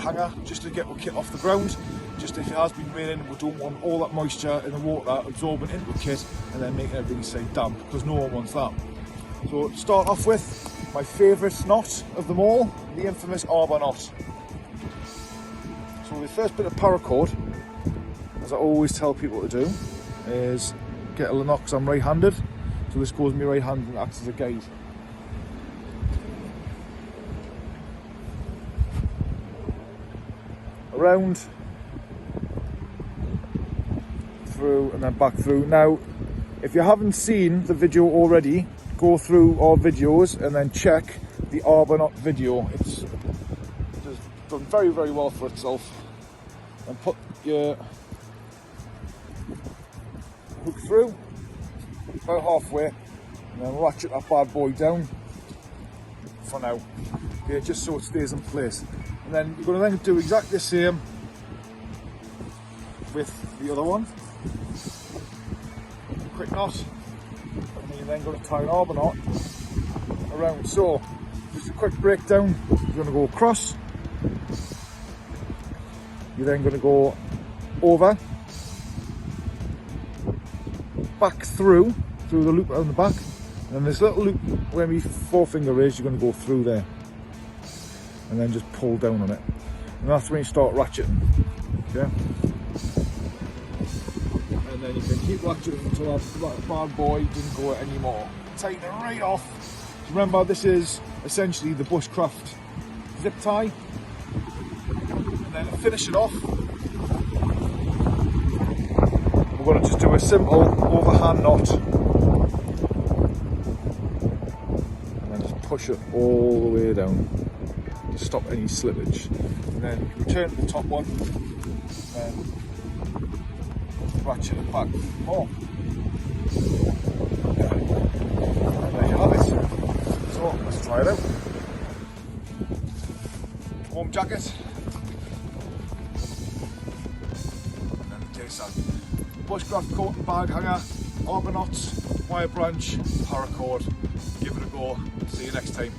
hanger just to get the kit off the ground. Just if it has been raining, we don't want all that moisture in the water absorbing into the kit and then making everything stay damp, because no one wants that. So to start off with, my favourite knot of them all, the infamous arbor knot. So the first bit of paracord, as I always tell people to do, is get a knot, because I'm right-handed. So this goes in my right hand and acts as a guide. Around, through, and then back through. Now, if you haven't seen the video already, go through our videos and then check the arbor knot video. It's done very, very well for itself. And put your hook through about halfway, and then ratchet that bad boy down for now. Okay, just so it stays in place. And then you're going to then do exactly the same with the other one. Quick knot, and then you're then going to tie an arbor knot around. So, just a quick breakdown. You're going to go across. You're then going to go over, back through the loop on the back, and this little loop where my forefinger is, you're going to go through there, and then just pull down on it, and that's when you start ratcheting. Okay. And then you can keep ratcheting until that bad boy doesn't go anymore. Tighten it right off. Remember, this is essentially the Bushcraft zip tie. And then to finish it off, we're going to just do a simple overhand knot. And then just push it all the way down to stop any slippage. And then return to the top one and ratchet it back more. And there you have it. So let's try it out. Warm jacket. And then the daysack. Bushcraft coat and bag hanger, arbor knots, wire branch, paracord. Give it a go. See you next time.